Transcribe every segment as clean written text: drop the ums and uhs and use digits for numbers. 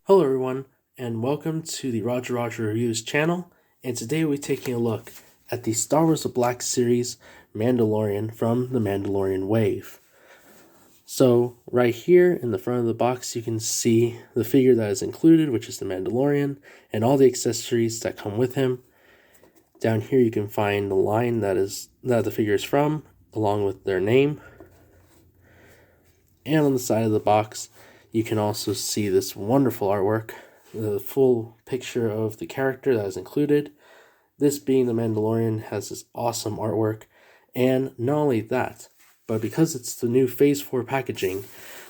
Hello everyone, and welcome to the Roger Reviews channel, and today we're taking a look at the Star Wars The Black Series Mandalorian from the Mandalorian Wave. So right here in the front of the box you can see the figure that is included, which is the Mandalorian, and all the accessories that come with him. Down here you can find the line that the figure is from, along with their name. And on the side of the box you can also see this wonderful artwork, the full picture of the character that is included. This being the Mandalorian has this awesome artwork, and not only that, but because it's the new Phase 4 packaging,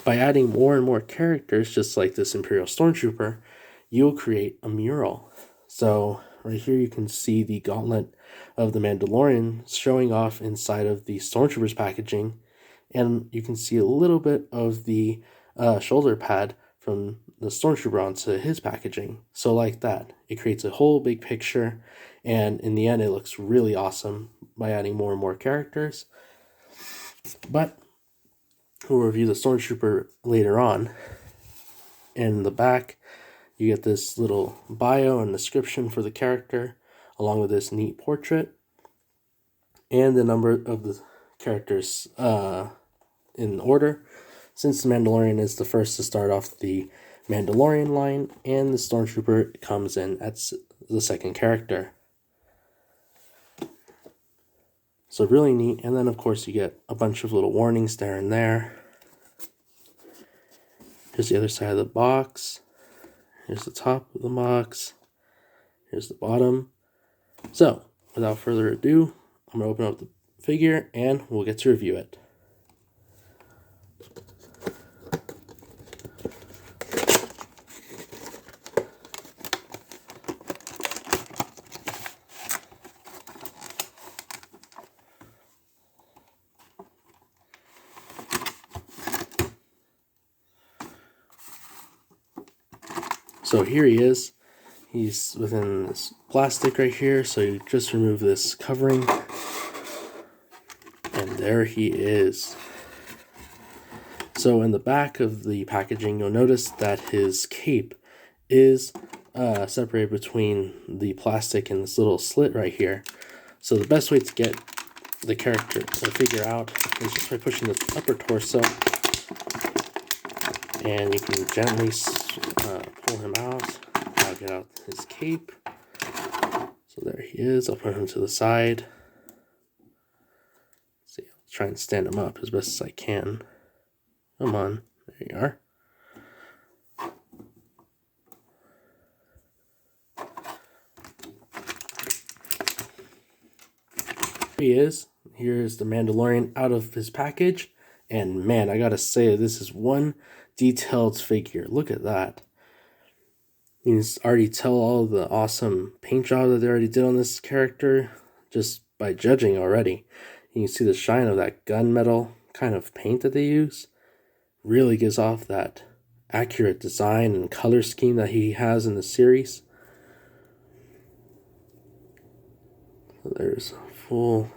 by adding more and more characters, just like this Imperial Stormtrooper, you'll create a mural. So right here you can see the gauntlet of the Mandalorian showing off inside of the Stormtrooper's packaging, and you can see a little bit of the shoulder pad from the Stormtrooper onto his packaging. So like that, it creates a whole big picture, and in the end it looks really awesome by adding more and more characters. But we'll review the Stormtrooper later on. In the back you get this little bio and description for the character, along with this neat portrait and the number of the characters in order, since the Mandalorian is the first to start off the Mandalorian line, and the Stormtrooper comes in as the second character. So really neat. And then of course you get a bunch of little warnings there and there. Here's the other side of the box. Here's the top of the box. Here's the bottom. So without further ado, I'm going to open up the figure and we'll get to review it. So here he is. He's within this plastic right here, so you just remove this covering, and there he is. So in the back of the packaging, you'll notice that his cape is separated between the plastic and this little slit right here. So the best way to get the figure out is just by pushing the upper torso, and you can gently pull him out. I'll get out his cape. So there he is. I'll put him to the side. See, I'll try and stand him up as best as I can. Come on, there you are. Here he is. Here's the Mandalorian out of his package, and man, I gotta say, this is one detailed figure. Look at that. You can already tell all the awesome paint job that they already did on this character just by judging already. You can see the shine of that gunmetal kind of paint that they use. Really gives off that accurate design and color scheme that he has in the series. So there's a full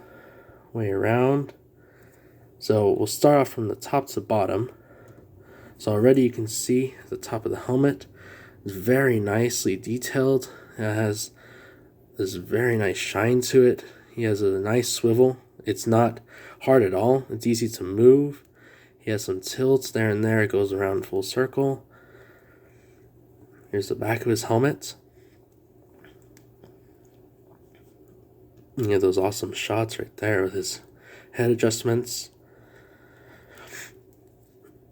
way around. So we'll start off from the top to bottom. So already you can see the top of the helmet is very nicely detailed. It has this very nice shine to it. He has a nice swivel. It's not hard at all. It's easy to move. He has some tilts there and there. It goes around full circle. Here's the back of his helmet. You have those awesome shots right there with his head adjustments.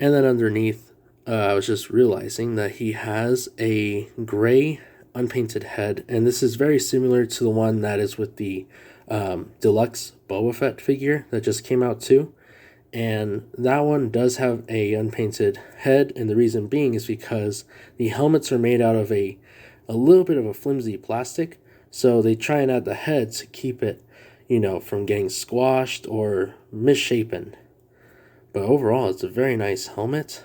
And then underneath, I was just realizing that he has a gray unpainted head, and this is very similar to the one that is with the deluxe Boba Fett figure that just came out too. And that one does have a unpainted head, and the reason being is because the helmets are made out of a little bit of a flimsy plastic, so they try and add the head to keep it, from getting squashed or misshapen. But overall, it's a very nice helmet.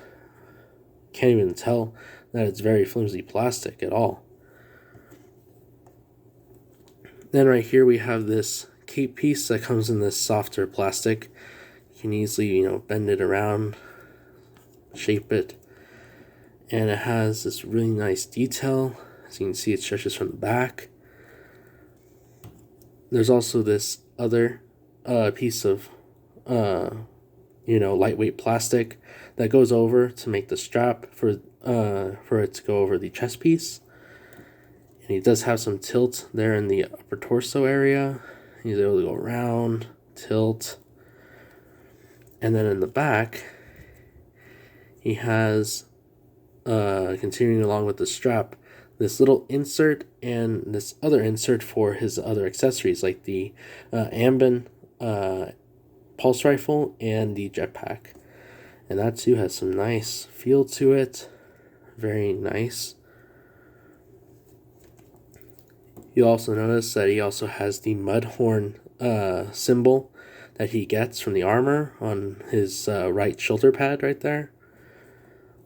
Can't even tell that it's very flimsy plastic at all. Then right here we have this cape piece that comes in this softer plastic. You can easily, bend it around, shape it. And it has this really nice detail. As you can see, it stretches from the back. There's also this other piece of lightweight plastic that goes over to make the strap for it to go over the chest piece. And he does have some tilt there in the upper torso area. He's able to go around, tilt. And then in the back, he has, continuing along with the strap, this little insert and this other insert for his other accessories, like the Ambin pulse rifle and the jetpack. And that too has some nice feel to it. Very nice. You'll also notice that he also has the Mudhorn symbol that he gets from the armor on his right shoulder pad right there.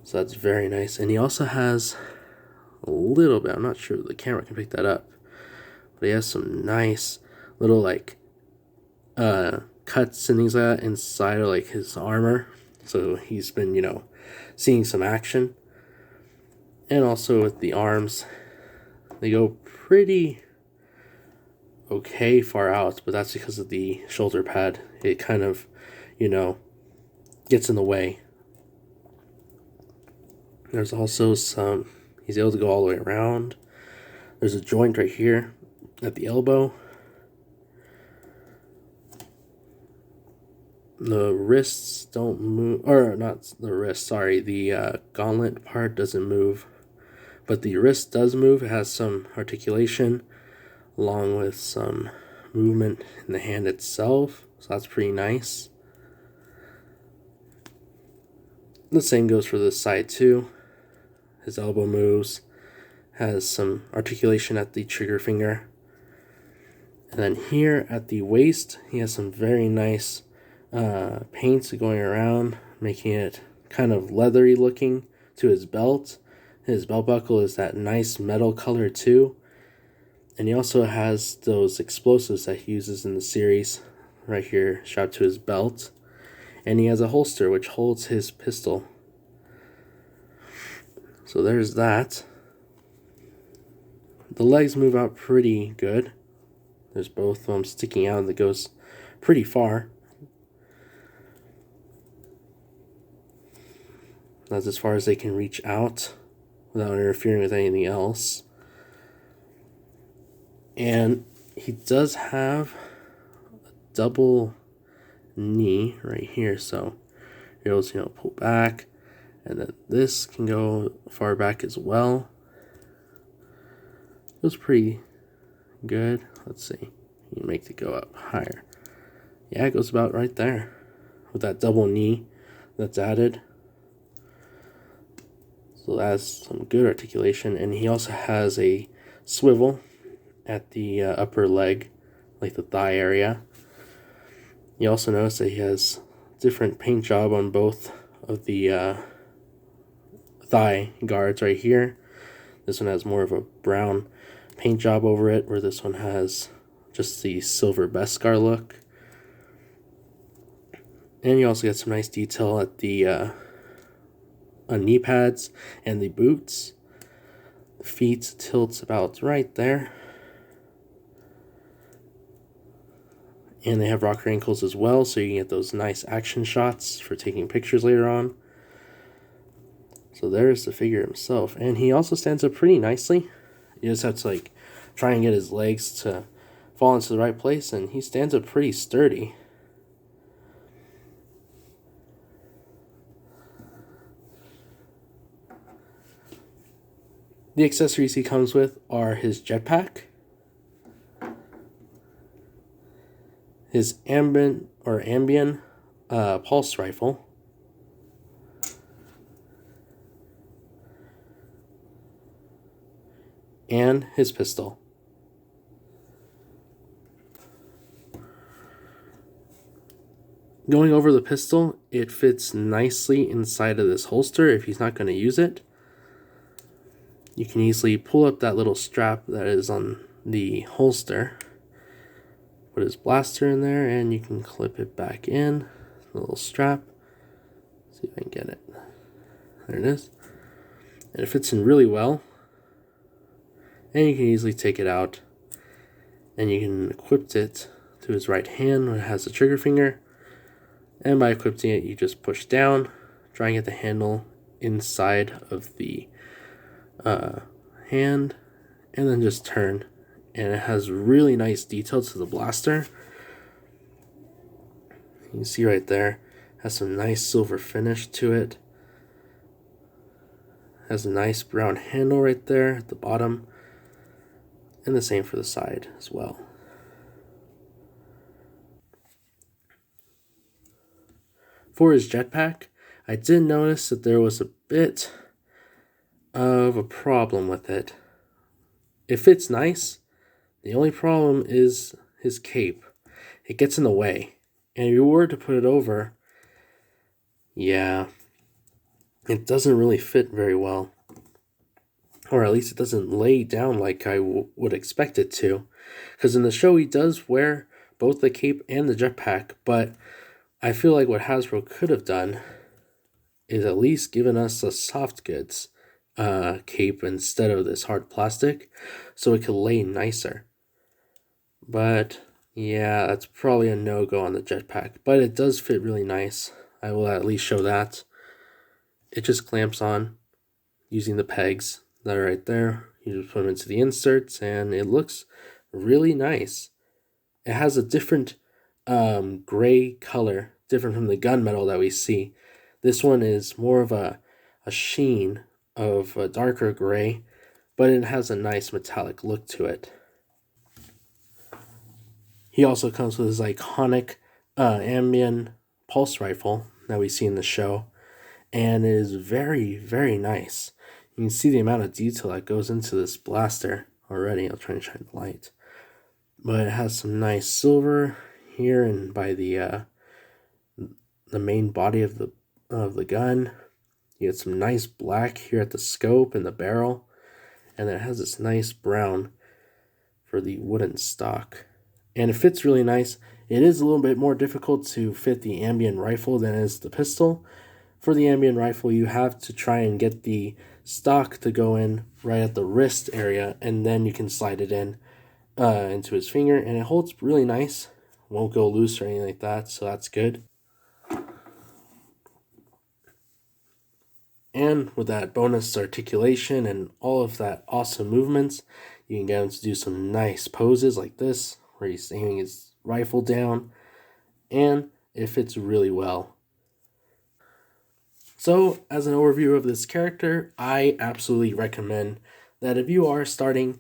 So that's very nice. And he also has a little bit, I'm not sure the camera can pick that up, but he has some nice little cuts and things like that inside of his armor. So he's been, seeing some action. And also with the arms, they go pretty okay far out, but that's because of the shoulder pad. It kind of, gets in the way. There's also he's able to go all the way around. There's a joint right here at the elbow. The wrists don't move, or not the wrist, sorry, the gauntlet part doesn't move, but the wrist does move. It has some articulation along with some movement in the hand itself, so that's pretty nice. The same goes for this side too. His elbow moves, has some articulation at the trigger finger. And then here at the waist, he has some very nice paints going around, making it kind of leathery looking to his belt. His belt buckle is that nice metal color too. And he also has those explosives that he uses in the series right here strapped to his belt. And he has a holster which holds his pistol. So there's that. The legs move out pretty good. There's both of them sticking out that goes pretty far. That's as far as they can reach out without interfering with anything else. And he does have a double knee right here, so you're able to pull back, and then this can go far back as well. It was pretty good. Let's see, you can make it go up higher. Yeah, it goes about right there with that double knee that's added. So that's some good articulation. And he also has a swivel at the upper leg, like the thigh area. You also notice that he has different paint job on both of the thigh guards right here. This one has more of a brown paint job over it, where this one has just the silver Beskar look. And you also get some nice detail at the knee pads and the boots. The feet tilts about right there. And they have rocker ankles as well, so you can get those nice action shots for taking pictures later on. So there's the figure himself. And he also stands up pretty nicely. You just have to try and get his legs to fall into the right place, and he stands up pretty sturdy. The accessories he comes with are his jetpack, his Ambien pulse rifle, and his pistol. Going over the pistol, it fits nicely inside of this holster if he's not going to use it. You can easily pull up that little strap that is on the holster, put his blaster in there, and you can clip it back in, the little strap. See if I can get it. There it is. And it fits in really well. And you can easily take it out. And you can equip it to his right hand when it has the trigger finger. And by equipping it, you just push down, try and get the handle inside of the hand, and then just turn. And it has really nice detail to the blaster. You can see right there, has some nice silver finish to it. Has a nice brown handle right there at the bottom, and the same for the side as well. For his jetpack, I did notice that there was a bit of a problem with it. It fits nice. The only problem is his cape. It gets in the way. And if you were to put it over, yeah, it doesn't really fit very well. Or at least it doesn't lay down like I would expect it to. Because in the show, he does wear both the cape and the jetpack, but I feel like what Hasbro could have done is at least given us a soft goods cape instead of this hard plastic, so it could lay nicer. But yeah, that's probably a no-go on the jetpack, but it does fit really nice. I will at least show that. It just clamps on using the pegs that are right there. You just put them into the inserts and it looks really nice. It has a different gray color, different from the gunmetal that we see. This one is more of a sheen of a darker gray, but it has a nice metallic look to it. He also comes with his iconic Ambien pulse rifle that we see in the show, and it is very, very nice. You can see the amount of detail that goes into this blaster already. I'll try and shine the light. But it has some nice silver here and by the main body of the gun. You get some nice black here at the scope and the barrel, and then it has this nice brown for the wooden stock. And it fits really nice. It is a little bit more difficult to fit the Ambien rifle than it is the pistol. For the Ambien rifle, you have to try and get the stock to go in right at the wrist area, and then you can slide it in into his finger, and it holds really nice. Won't go loose or anything like that, so that's good. And with that bonus articulation and all of that awesome movements, you can get him to do some nice poses like this, where he's aiming his rifle down, and it fits really well. So, as an overview of this character, I absolutely recommend that if you are starting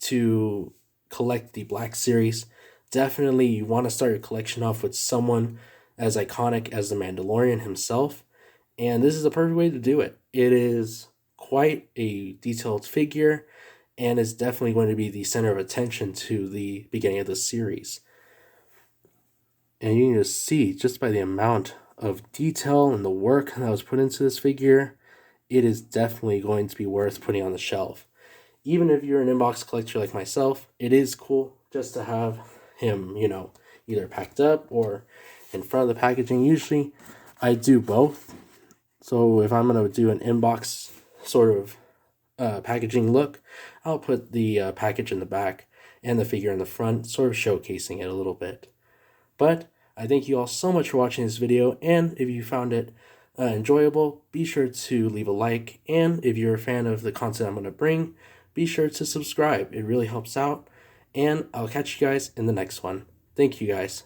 to collect the Black Series, definitely you want to start your collection off with someone as iconic as the Mandalorian himself, and this is the perfect way to do it. It is quite a detailed figure, and is definitely going to be the center of attention to the beginning of the series. And you can just see, just by the amount of detail and the work that was put into this figure, it is definitely going to be worth putting on the shelf. Even if you're an inbox collector like myself, it is cool just to have him, either packed up or in front of the packaging. Usually I do both. So if I'm going to do an inbox sort of packaging look, I'll put the package in the back and the figure in the front, sort of showcasing it a little bit. But I thank you all so much for watching this video, and if you found it enjoyable, be sure to leave a like, and if you're a fan of the content I'm going to bring, be sure to subscribe. It really helps out, and I'll catch you guys in the next one. Thank you guys.